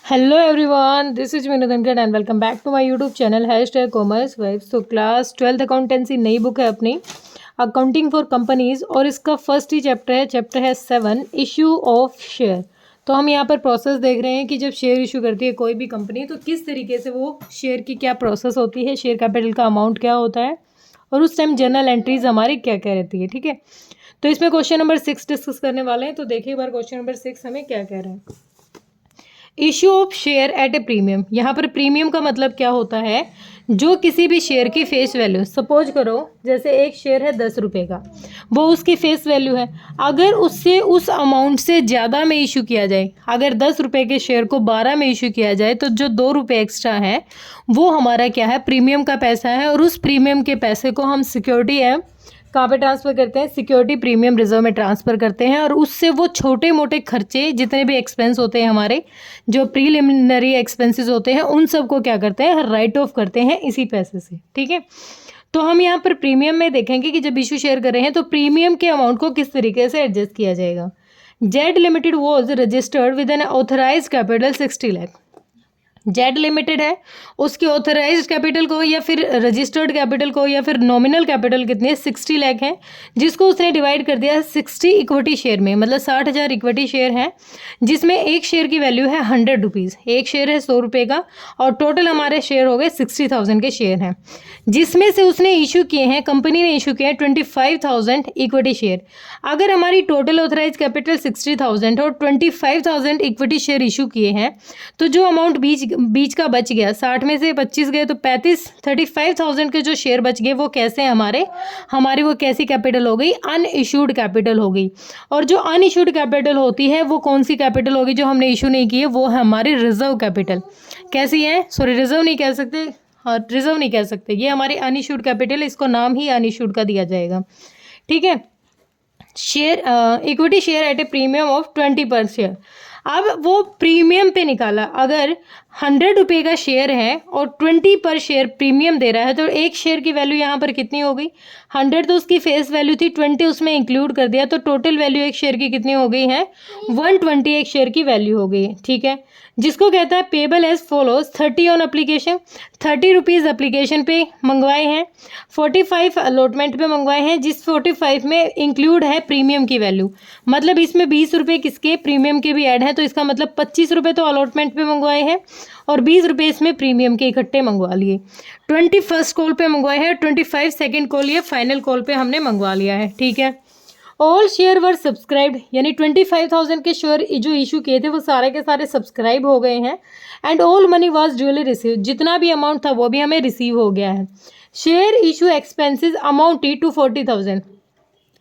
Hello everyone, this is Meenu Dhankhar and welcome back to my YouTube channel #commerce vibes. तो class 12th accountancy नई book है अपनी, accounting for companies, और इसका first ही chapter है 7, issue of share. तो हम यहाँ पर प्रोसेस देख रहे हैं कि जब शेयर इशू करती है कोई भी कंपनी तो किस तरीके से वो शेयर की क्या प्रोसेस होती है, शेयर कैपिटल का अमाउंट क्या होता है और उस टाइम जर्नल एंट्रीज हमारी क्या क्या रहती है। ठीक है, तो इसमें क्वेश्चन नंबर 6 डिस्कस करने वाले हैं। तो देखिए एक बार क्वेश्चन नंबर 6 हमें क्या कह रहा है। Issue of share eight A premium. यहाँ पर प्रीमियम का मतलब क्या होता है, जो किसी भी शेयर की फेस वैल्यू, सपोज करो जैसे एक शेयर है 10 रुपये का, वो उसकी फेस वैल्यू है, अगर उससे उस अमाउंट से ज़्यादा में इशू किया जाए, अगर 10 रुपये के शेयर को 12 में इशू किया जाए तो जो 2 रुपये एक्स्ट्रा है वो हमारा क्या है, प्रीमियम का पैसा है। और उस प्रीमियम के पैसे को हम सिक्योरिटी है कहाँ पे ट्रांसफ़र करते हैं, सिक्योरिटी प्रीमियम रिजर्व में ट्रांसफ़र करते हैं। और उससे वो छोटे मोटे खर्चे जितने भी एक्सपेंस होते हैं, हमारे जो प्रीलिमिनरी एक्सपेंसेस होते हैं, उन सब को क्या करते हैं, राइट ऑफ करते हैं इसी पैसे से। ठीक है, तो हम यहाँ पर प्रीमियम में देखेंगे कि जब इशू शेयर कर रहे हैं तो प्रीमियम के अमाउंट को किस तरीके से एडजस्ट किया जाएगा। Z limited was registered with an authorise capital 60 lakh. Z limited है, उसकी ऑथराइज कैपिटल को या फिर रजिस्टर्ड कैपिटल को या फिर नॉमिनल कैपिटल कितनी है, 60 लाख है, जिसको उसने डिवाइड कर दिया 60 इक्विटी शेयर में, मतलब 60,000 इक्विटी शेयर है, जिसमें एक शेयर की वैल्यू है 100 रुपीज़, एक शेयर है 100 रुपये का, और टोटल हमारे शेयर हो गए 60,000 के शेयर हैं, जिसमें से उसने इशू किए हैं, कंपनी ने इशू किए हैं 25,000 इक्विटी शेयर। अगर हमारी टोटल ऑथराइज कैपिटल 60,000 और 25,000 इक्विटी शेयर इशू किए हैं, तो जो अमाउंट बीच का बच गया, 60 में से 25 गए तो 35,000 के जो शेयर बच गए वो कैसे हमारी वो कैसी कैपिटल हो गई, अनइशूड कैपिटल हो गई। और जो अनइशूड कैपिटल होती है वो कौन सी कैपिटल होगी, जो हमने इशू नहीं की है, वो है हमारी रिजर्व कैपिटल। कैसी है, सॉरी रिजर्व नहीं कह सकते, हाँ रिजर्व नहीं कह सकते, ये हमारी अनइशूड कैपिटल, इसको नाम ही अनइशूड का दिया जाएगा। ठीक है, share equity share eight A premium of 20 पर शेयर। अब वो प्रीमियम पे निकाला, अगर 100 रुपये का शेयर है और 20 पर शेयर प्रीमियम दे रहा है, तो एक शेयर की वैल्यू यहाँ पर कितनी हो गई, 100 तो उसकी फेस वैल्यू थी, 20 उसमें इंक्लूड कर दिया, तो टोटल वैल्यू एक शेयर की कितनी हो गई है, 120 एक शेयर की वैल्यू हो गई है। ठीक है, जिसको कहता है payable as follows, 30 on application, 30 rupees application पे मंगवाए हैं, 45 अलॉटमेंट पे मंगवाए हैं, जिस 45 में इंक्लूड है प्रीमियम की वैल्यू, मतलब इसमें 20 रुपये किसके, प्रीमियम के भी ऐड हैं, तो इसका मतलब 25 रुपये तो अलॉटमेंट पे मंगवाए हैं और 20 रुपये इसमें प्रीमियम के इकट्ठे मंगवा लिए। 21 कॉल पे मंगवाए हैं, 25 सेकेंड कॉल, ये फाइनल कॉल पे हमने मंगवा लिया है। ठीक है, ऑल शेयर वर सब्सक्राइब्ड, यानी 25,000 के शेयर जो इशू किए थे वो सारे के सारे सब्सक्राइब हो गए हैं। And all money was duly receive, जितना भी अमाउंट था वो भी हमें रिसीव हो गया है। Share issue expenses amounted to 40,000।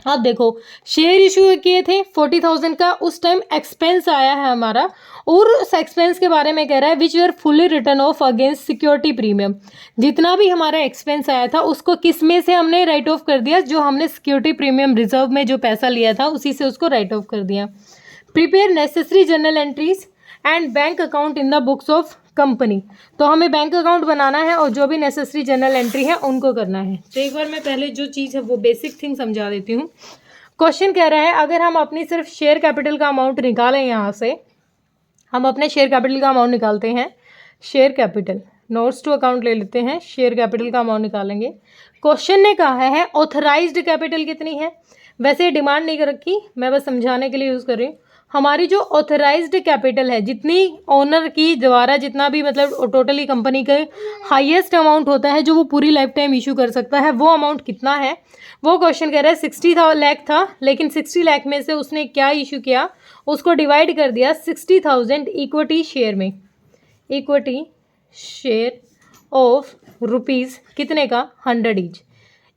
अब देखो, शेयर इशू किए थे 40,000 का, उस टाइम एक्सपेंस आया है हमारा, और उस एक्सपेंस के बारे में कह रहा है which were fully written off against security premium. जितना भी हमारा एक्सपेंस आया था उसको किस में से हमने राइट ऑफ कर दिया, जो हमने सिक्योरिटी प्रीमियम रिजर्व में जो पैसा लिया था उसी से उसको राइट ऑफ कर दिया। Prepare necessary journal entries and bank account in the books of company. तो हमें बैंक अकाउंट बनाना है और जो भी नेसेसरी जर्नल एंट्री है उनको करना है। तो एक बार मैं पहले जो चीज़ है वो बेसिक थिंग समझा देती हूँ। क्वेश्चन कह रहा है, अगर हम अपनी सिर्फ शेयर कैपिटल का अमाउंट निकालें, यहाँ से हम अपने शेयर कैपिटल का अमाउंट निकालते हैं, share capital notes to account ले लेते हैं, शेयर कैपिटल का अमाउंट निकालेंगे। क्वेश्चन ने कहा है ऑथराइज्ड कैपिटल कितनी है, वैसे डिमांड नहीं कर रखी, मैं बस समझाने के लिए यूज़ कर रही हूँ। हमारी जो ऑथराइज्ड कैपिटल है, जितनी ओनर की द्वारा जितना भी मतलब टोटली कंपनी का हाईएस्ट अमाउंट होता है जो वो पूरी लाइफ टाइम इशू कर सकता है, वो अमाउंट कितना है, वो क्वेश्चन कह रहा है 60 लाख था, लेकिन 60 लाख में से उसने क्या इशू किया, उसको डिवाइड कर दिया 60,000 इक्विटी शेयर में, इक्विटी शेयर ऑफ रुपीज़ कितने का, 100 ईच,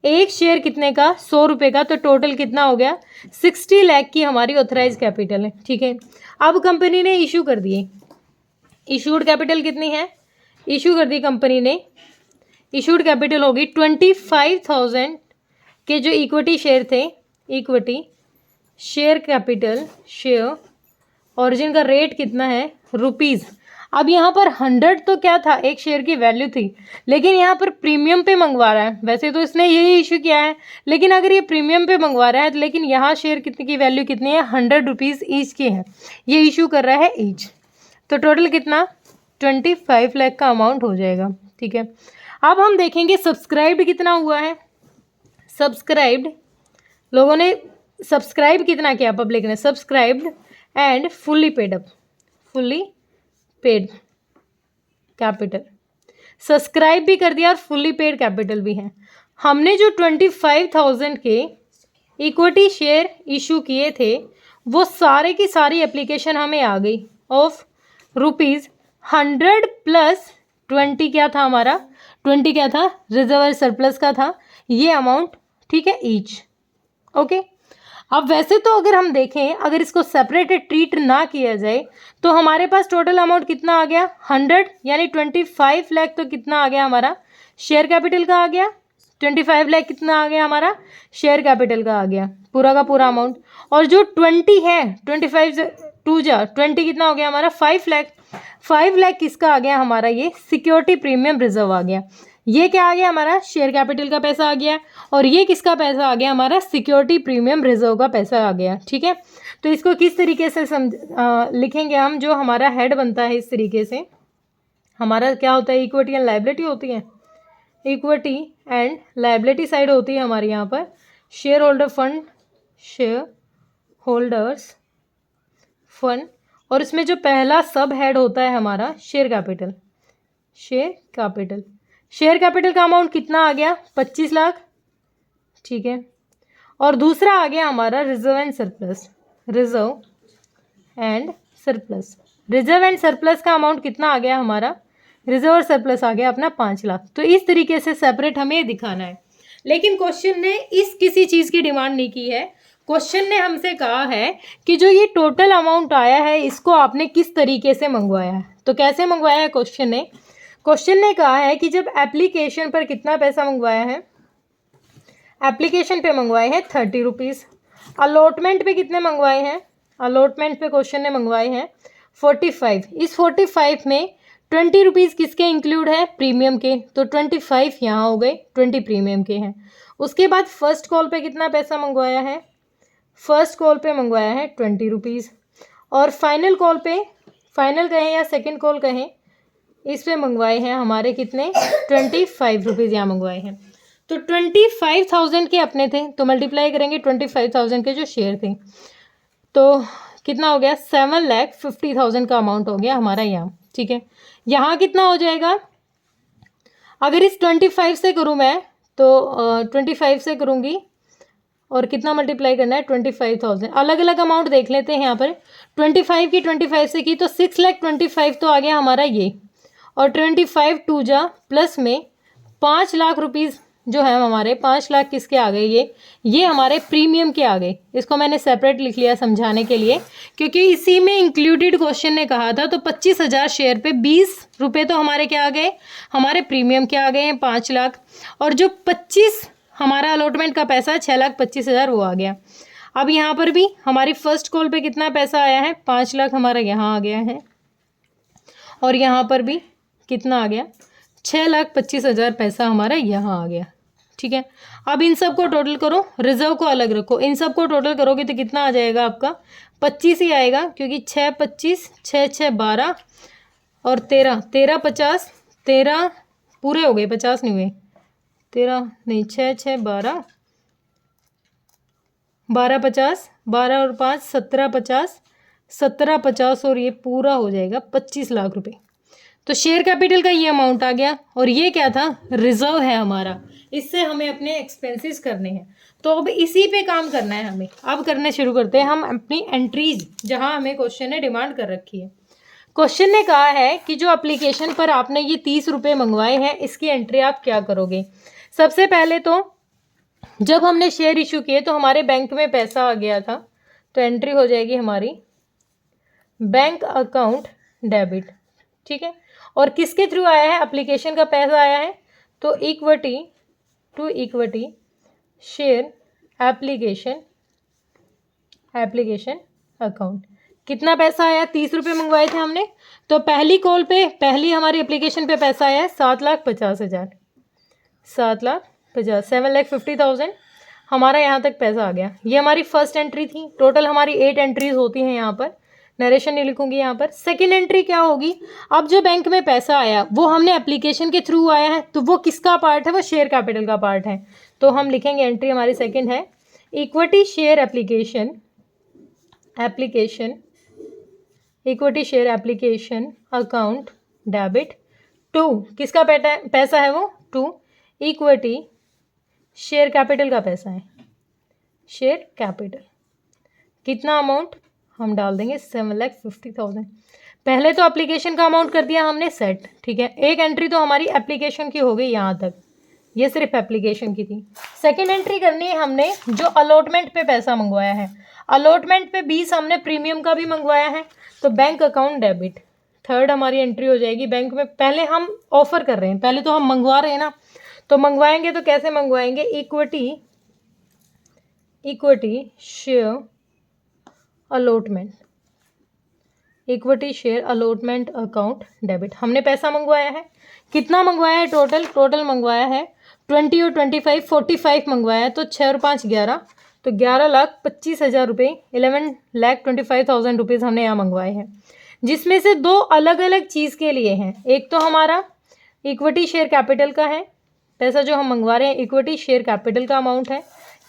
एक शेयर कितने का, 100 रुपये का, तो टोटल कितना हो गया, 60 लाख की हमारी ऑथराइज कैपिटल है। ठीक है, अब कंपनी ने इशू कर दिए, इशूड कैपिटल कितनी है, इशू कर दी कंपनी ने, इशूड कैपिटल होगी 25,000 के जो इक्विटी शेयर थे, equity share capital, share origin का रेट कितना है, रुपीज़। अब यहाँ पर 100 तो क्या था, एक शेयर की वैल्यू थी, लेकिन यहाँ पर प्रीमियम पे मंगवा रहा है, वैसे तो इसने यही इशू किया है, लेकिन अगर ये प्रीमियम पे मंगवा रहा है, लेकिन यहाँ शेयर कितनी की वैल्यू कितनी है, 100 रुपीज़ ईच की है, ये इशू कर रहा है ईच, तो टोटल कितना 25 लाख का अमाउंट हो जाएगा। ठीक है, अब हम देखेंगे सब्सक्राइब्ड कितना हुआ है। सब्सक्राइब्ड, लोगों ने सब्सक्राइब कितना किया, पब्लिक ने subscribed and fully paid up, fully paid capital, subscribe भी कर दिया और फुल्ली पेड कैपिटल भी है। हमने जो 25,000 के इक्विटी शेयर इशू किए थे वो सारे की सारी एप्लीकेशन हमें आ गई ऑफ ₹100 प्लस 20 क्या था हमारा, 20 क्या था, रिजर्व सरप्लस का था ये अमाउंट। ठीक है, ईच। ओके, अब वैसे तो अगर हम देखें, अगर इसको सेपरेटेड ट्रीट ना किया जाए तो हमारे पास टोटल अमाउंट कितना आ गया, 100, यानी 25 लाख तो कितना आ गया हमारा, शेयर कैपिटल का आ गया। 25 लाख कितना आ गया हमारा, शेयर कैपिटल का आ गया, पूरा का पूरा अमाउंट। और जो 20 है, 25 2 जा 20 कितना हो गया हमारा, 5 लाख। 5 लाख किसका आ गया हमारा, ये सिक्योरिटी प्रीमियम रिजर्व आ गया। ये क्या आ गया हमारा, शेयर कैपिटल का पैसा आ गया। और ये किसका पैसा आ गया हमारा, सिक्योरिटी प्रीमियम रिजर्व का पैसा आ गया। ठीक है, तो इसको किस तरीके से लिखेंगे हम, जो हमारा हेड बनता है इस तरीके से, हमारा क्या होता है, इक्विटी एंड लायबिलिटी होती है, इक्विटी एंड लायबिलिटी साइड होती है हमारे यहाँ पर share holder fund, share holders fund, और इसमें जो पहला सब हेड होता है हमारा share capital, share capital. Share capital का अमाउंट कितना आ गया, 25 लाख। ठीक है, और दूसरा आ गया हमारा reserve and surplus, reserve and surplus. Reserve and surplus का अमाउंट कितना आ गया हमारा, रिजर्व और सरप्लस आ गया अपना 5 लाख। तो इस तरीके से सेपरेट हमें दिखाना है। लेकिन क्वेश्चन ने इस किसी चीज़ की डिमांड नहीं की है। क्वेश्चन ने हमसे कहा है कि जो ये टोटल अमाउंट आया है इसको आपने किस तरीके से मंगवाया है। तो कैसे मंगवाया है क्वेश्चन ने, क्वेश्चन ने कहा है कि जब एप्लीकेशन पर कितना पैसा मंगवाया है, एप्लीकेशन पे मंगवाए हैं 30 रुपीज़। अलॉटमेंट पे कितने मंगवाए हैं, अलॉटमेंट पे क्वेश्चन ने मंगवाए हैं 45। इस 45 में 20 रुपीज़ किसके इंक्लूड है, प्रीमियम के, तो 25 यहाँ हो गए, 20 प्रीमियम के हैं। उसके बाद फर्स्ट कॉल पे कितना पैसा मंगवाया है, फर्स्ट कॉल पे मंगवाया है 20 रुपीज़। और फाइनल कॉल पे, फाइनल कहें या सेकेंड कॉल कहें, इस पे मंगवाए हैं हमारे कितने, 25 रुपीज़ यहाँ मंगवाए हैं। तो 25,000 के अपने थे, तो मल्टीप्लाई करेंगे 25,000 के जो शेयर थे, तो कितना हो गया, 7,50,000 का अमाउंट हो गया हमारा यहाँ। ठीक है, यहाँ कितना हो जाएगा, अगर इस 25 से करूँ मैं तो 25 से करूँगी और कितना मल्टीप्लाई करना है, 25,000। अलग अलग अमाउंट देख लेते हैं यहाँ पर, 25 की 25 से की तो 6,25,000 तो आ गया हमारा ये, और 25 2 जा प्लस में 5 लाख रुपीज़ जो है हमारे, 5 लाख किसके आ गए, ये हमारे प्रीमियम के आ गए। इसको मैंने सेपरेट लिख लिया समझाने के लिए, क्योंकि इसी में इंक्लूडेड क्वेश्चन ने कहा था। तो 25,000 शेयर पे 20 रुपये तो हमारे क्या आ गए, हमारे प्रीमियम के आ गए हैं 5 लाख। और जो 25 हमारा अलॉटमेंट का पैसा 6,25,000 वो आ गया। अब यहाँ पर भी हमारी फर्स्ट कॉल पे कितना पैसा आया है, 5 लाख हमारा यहाँ आ गया है, और यहाँ पर भी कितना आ गया, 6,25,000 पैसा हमारा यहाँ आ गया। ठीक है, अब इन सब को टोटल करो, रिजर्व को अलग रखो, इन सब को टोटल करोगे तो कितना आ जाएगा आपका, 25 ही आएगा, क्योंकि 6 25 6 6 12 और 13 13 50, 13 पूरे हो गए, 50 नहीं हुए, 13 नहीं, 6 6 12 12 50, 12 और 5 17 50, 17 50 और ये पूरा हो जाएगा 25 लाख रुपए। तो शेयर कैपिटल का ये अमाउंट आ गया, और ये क्या था, रिजर्व है हमारा, इससे हमें अपने एक्सपेंसेस करने हैं। तो अब इसी पे काम करना है हमें। अब करने शुरू करते हैं हम अपनी एंट्रीज, जहां हमें क्वेश्चन ने डिमांड कर रखी है। क्वेश्चन ने कहा है कि जो एप्लीकेशन पर आपने ये 30 रुपये मंगवाए हैं इसकी एंट्री आप क्या करोगे। सबसे पहले तो जब हमने शेयर इशू किए तो हमारे बैंक में पैसा आ गया था, तो एंट्री हो जाएगी हमारी बैंक अकाउंट डेबिट। ठीक है, और किसके थ्रू आया है, एप्लीकेशन का पैसा आया है, तो equity to equity share application account. कितना पैसा आया, 30 रुपये मंगवाए थे हमने, तो पहली कॉल पे, पहली हमारी एप्लीकेशन पे पैसा आया है 7,50,000, 7,50,000, 7,50,000 हमारा यहाँ तक पैसा आ गया। ये हमारी फर्स्ट एंट्री थी। टोटल हमारी 8 एंट्रीज होती हैं यहाँ पर, नरेशन नहीं लिखूंगी यहाँ पर। सेकेंड एंट्री क्या होगी, अब जो बैंक में पैसा आया वो हमने एप्लीकेशन के थ्रू आया है, तो वो किसका पार्ट है, वो शेयर कैपिटल का पार्ट है। तो हम लिखेंगे एंट्री हमारी सेकेंड है equity share application, equity share application account debit to, किसका पैसा है वो, टू इक्विटी शेयर कैपिटल का पैसा है, शेयर कैपिटल। कितना अमाउंट हम डाल देंगे 7,50,000। पहले तो एप्लीकेशन का अमाउंट कर दिया हमने सेट, ठीक है। एक एंट्री तो हमारी एप्लीकेशन की हो गई यहाँ तक, ये सिर्फ एप्लीकेशन की थी। सेकेंड एंट्री करनी है हमने जो अलॉटमेंट पे पैसा मंगवाया है। अलॉटमेंट पे 20 हमने प्रीमियम का भी मंगवाया है, तो बैंक अकाउंट डेबिट। थर्ड हमारी एंट्री हो जाएगी बैंक में, पहले हम ऑफर कर रहे हैं, पहले तो हम मंगवा रहे हैं ना, तो मंगवाएंगे तो कैसे मंगवाएंगे, equity share allotment, equity share allotment account debit. हमने पैसा मंगवाया है, कितना मंगवाया है, टोटल मंगवाया है 20 और 25 45 मंगवाया है, तो 6 और 5 11, तो 11,25,000 रुपये, 11,25,000 रुपीज़ हमने यहाँ मंगवाए हैं, जिसमें से दो अलग अलग चीज़ के लिए हैं। एक तो हमारा इक्विटी शेयर कैपिटल का है, पैसा जो हम मंगवा रहे हैं इक्विटी शेयर कैपिटल का अमाउंट है।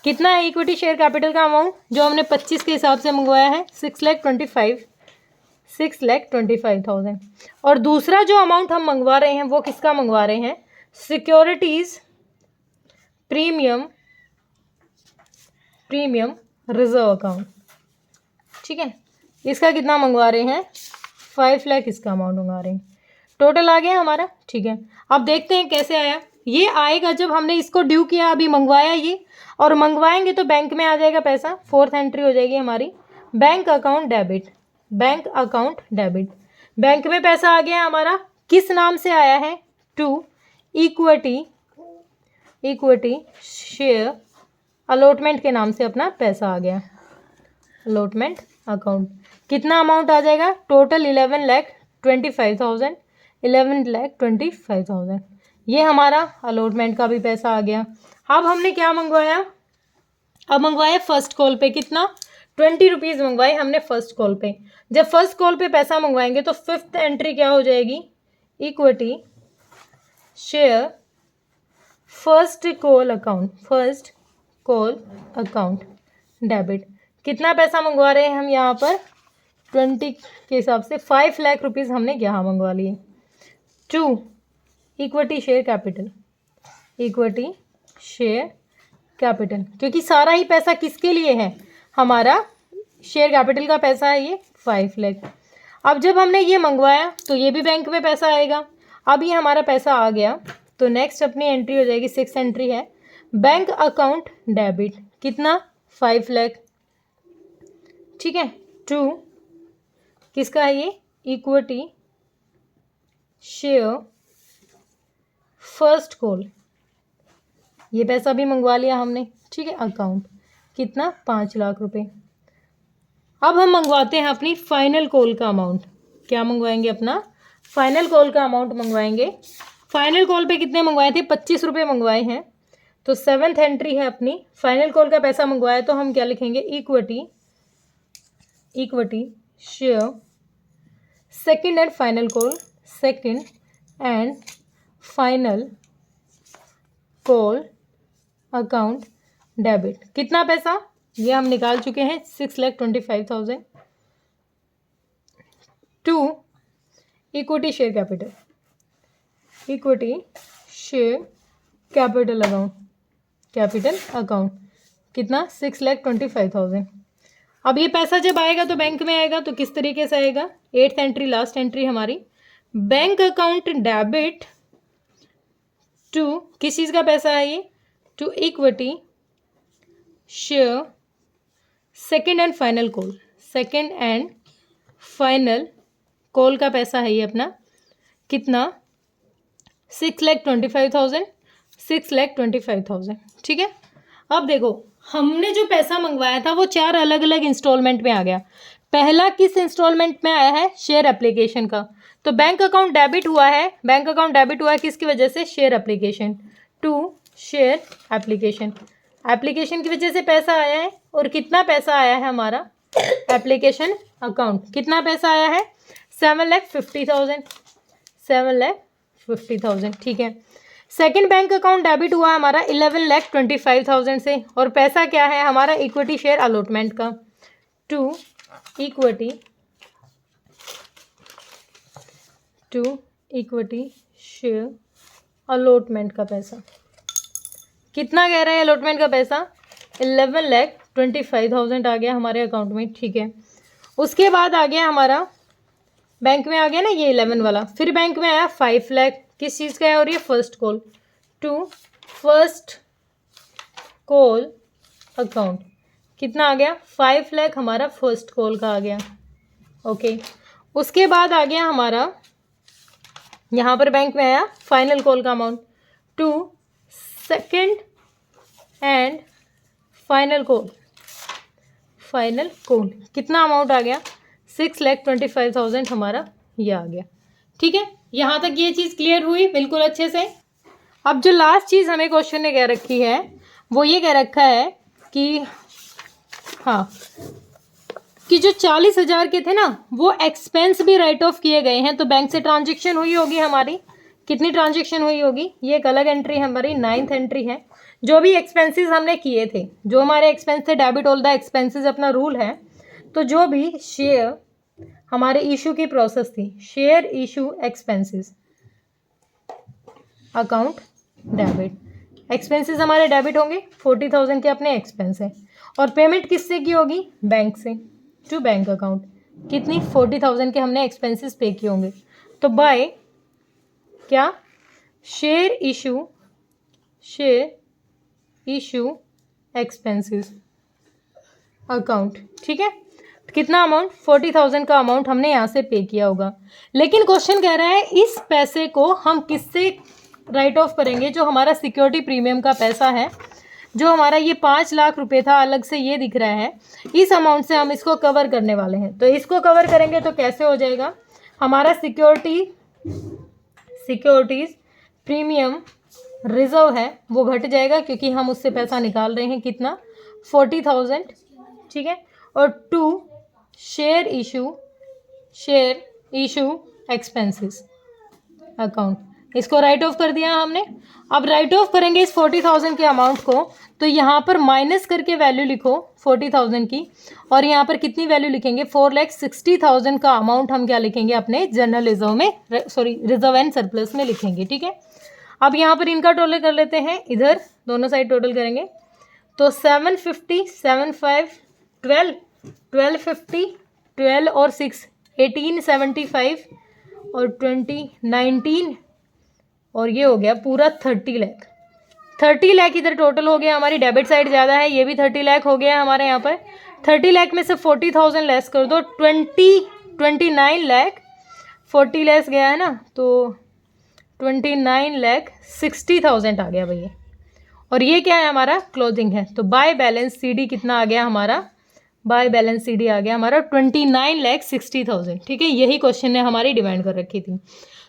कितना है इक्विटी शेयर कैपिटल का अमाउंट जो हमने 25 के हिसाब से मंगवाया है, 6,25,000। और दूसरा जो अमाउंट हम मंगवा रहे हैं वो किसका मंगवा रहे हैं, सिक्योरिटीज़ प्रीमियम रिजर्व अकाउंट, ठीक है। इसका कितना मंगवा रहे हैं, 5 लाख इसका अमाउंट मंगवा रहे हैं। टोटल आ गया हमारा, ठीक है। अब देखते हैं कैसे आया। ये आएगा जब हमने इसको ड्यू किया, अभी मंगवाया ये, और मंगवाएंगे तो बैंक में आ जाएगा पैसा। फोर्थ एंट्री हो जाएगी हमारी bank account debit, bank account debit. Bank में पैसा आ गया हमारा, किस नाम से आया है, टू इक्विटी शेयर अलॉटमेंट के नाम से अपना पैसा आ गया, अलॉटमेंट अकाउंट। कितना अमाउंट आ जाएगा, टोटल 11,25,000। ये हमारा अलॉटमेंट का भी पैसा आ गया। अब हमने क्या मंगवाया, अब मंगवाया फर्स्ट कॉल पे, कितना 20 रुपीज़ मंगवाए हमने फर्स्ट कॉल पे। जब फर्स्ट कॉल पे पैसा मंगवाएंगे तो फिफ्थ एंट्री क्या हो जाएगी, equity share first call account debit. कितना पैसा मंगवा रहे हैं हम यहाँ पर, 20 के हिसाब से 5 लाख रुपीज़ हमने यहाँ मंगवा लिए। टू इक्विटी शेयर कैपिटल, क्योंकि सारा ही पैसा किसके लिए है, हमारा शेयर कैपिटल का पैसा है ये 5 लाख। अब जब हमने ये मंगवाया तो ये भी बैंक में पैसा आएगा। अब ये हमारा पैसा आ गया, तो नेक्स्ट अपनी एंट्री हो जाएगी, 6 एंट्री है बैंक अकाउंट डेबिट। कितना, 5 लाख, ठीक है। टू किसका है ये, इक्विटी शेयर फर्स्ट कॉल, ये पैसा भी मंगवा लिया हमने, ठीक है। अकाउंट कितना, 5 लाख रुपए। अब हम मंगवाते हैं अपनी फाइनल कॉल का अमाउंट। क्या मंगवाएंगे, अपना फाइनल कॉल का अमाउंट मंगवाएंगे। फाइनल कॉल पे कितने मंगवाए थे, 25 रुपये मंगवाए हैं, तो 7th एंट्री है अपनी फाइनल कॉल का पैसा मंगवाया, तो हम क्या लिखेंगे, equity share second and final call account debit. कितना पैसा, ये हम निकाल चुके हैं, 6,25,000। To equity share capital account कितना, 6,25,000। अब ये पैसा जब आएगा तो बैंक में आएगा, तो किस तरीके से आएगा, 8th एंट्री लास्ट एंट्री हमारी, बैंक अकाउंट डेबिट टू, किस चीज़ का पैसा है ये, to equity share second and final call का पैसा है ये अपना, कितना, 6,25,000, ठीक है। अब देखो हमने जो पैसा मंगवाया था वो 4 अलग अलग इंस्टॉलमेंट में आ गया। पहला किस इंस्टॉलमेंट में आया है, शेयर एप्लीकेशन का, तो बैंक अकाउंट डेबिट हुआ है। बैंक अकाउंट डेबिट हुआ है किसकी वजह से, share application, to share application की वजह से पैसा आया है। और कितना पैसा आया है हमारा, एप्लीकेशन अकाउंट कितना पैसा आया है 7,50,000, 7,50,000, ठीक है। सेकंड बैंक अकाउंट डेबिट हुआ हमारा 11,25,000 से, और पैसा क्या है हमारा इक्विटी शेयर अलॉटमेंट का, टू इक्विटी शेयर अलॉटमेंट का पैसा कितना कह रहे हैं अलॉटमेंट का पैसा 11,25,000 आ गया हमारे अकाउंट में, ठीक है। उसके बाद आ गया हमारा बैंक में आ गया ना ये 11 वाला, फिर बैंक में आया 5 लाख, किस चीज़ का है, और ये first call, to first call account कितना आ गया 5 लाख हमारा फर्स्ट कॉल का आ गया, ओके। उसके बाद आ गया हमारा यहाँ पर बैंक में आया फाइनल कॉल का amount, to second and final call कितना अमाउंट आ गया 6,25,000 हमारा ये आ गया, ठीक है। यहाँ तक ये चीज़ क्लियर हुई बिल्कुल अच्छे से। अब जो लास्ट चीज़ हमें क्वेश्चन ने कह रखी है वो ये कह रखा है कि हाँ कि जो 40,000 के थे ना वो एक्सपेंस भी राइट ऑफ किए गए हैं, तो बैंक से ट्रांजेक्शन हुई होगी हमारी, कितनी ट्रांजेक्शन हुई होगी, ये एक अलग एंट्री हमारी 9th एंट्री है। जो भी एक्सपेंसेस हमने किए थे, जो हमारे एक्सपेंस थे, डेबिट ऑल द एक्सपेंसेस अपना रूल है, तो जो भी शेयर हमारे इशू की प्रोसेस थी, share issue expenses account debit, expenses हमारे डेबिट होंगे, 40,000 के अपने एक्सपेंस हैं, और पेमेंट किससे की होगी बैंक से, टू बैंक अकाउंट, कितनी 40,000 के हमने एक्सपेंसेस पे किए होंगे, तो बाय क्या शेयर इशू एक्सपेंसेस अकाउंट, ठीक है। कितना अमाउंट 40,000 का अमाउंट हमने यहाँ से पे किया होगा, लेकिन क्वेश्चन कह रहा है इस पैसे को हम किससे राइट ऑफ करेंगे, जो हमारा सिक्योरिटी प्रीमियम का पैसा है, जो हमारा ये 5 लाख रुपए था अलग से ये दिख रहा है, इस अमाउंट से हम इसको कवर करने वाले हैं। तो इसको कवर करेंगे तो कैसे हो जाएगा, हमारा सिक्योरिटीज प्रीमियम रिजर्व है वो घट जाएगा, क्योंकि हम उससे पैसा निकाल रहे हैं कितना 40,000, ठीक है। और to share issue expenses account, इसको राइट ऑफ कर दिया हमने। अब राइट ऑफ करेंगे इस 40,000 के अमाउंट को, तो यहाँ पर माइनस करके वैल्यू लिखो 40,000 की, और यहाँ पर कितनी वैल्यू लिखेंगे 4,60,000 का अमाउंट हम क्या लिखेंगे अपने जनरल रिजर्व में, रिजर्व एंड सरप्लस में लिखेंगे, ठीक है। अब यहाँ पर इनका टोटल कर लेते हैं, इधर दोनों साइड टोटल करेंगे, तो 750, 75, 1250, 12 और 6 1875 और 20 19, और ये हो गया पूरा 30 लाख। 30 लाख इधर टोटल हो गया, हमारी डेबिट साइड ज़्यादा है, ये भी 30 लाख हो गया हमारे यहाँ पर। 30 लाख में से 40,000 लेस कर दो, 29 लाख, 40 लेस गया है ना, तो 29,60,000 आ गया भैया। और ये क्या है हमारा क्लोजिंग है, तो बाय बैलेंस CD कितना आ गया हमारा, बाय बैलेंस CD आ गया हमारा 29,60,000, ठीक है। यही क्वेश्चन ने हमारी डिमांड कर रखी थी।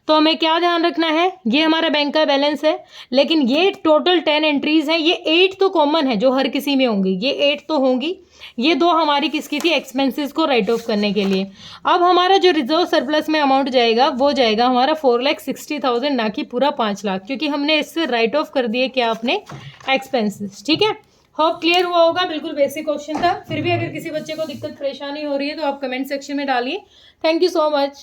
तो हमें क्या ध्यान रखना है, ये हमारा बैंक का बैलेंस है, लेकिन ये टोटल 10 एंट्रीज हैं, ये 8 तो कॉमन है जो हर किसी में होंगी, ये 8 तो होंगी, ये 2 हमारी किसकी थी एक्सपेंसेस को राइट ऑफ करने के लिए। अब हमारा जो रिजर्व सरप्लस में अमाउंट जाएगा वो जाएगा हमारा 4,60,000, ना कि पूरा 5 लाख, क्योंकि हमने इससे राइट ऑफ कर दिए क्या अपने एक्सपेंसेस, ठीक है। होप क्लियर हुआ होगा, बिल्कुल बेसिक क्वेश्चन था। फिर भी अगर किसी बच्चे को दिक्कत परेशानी हो रही है तो आप कमेंट सेक्शन में डालिए। Thank you so much.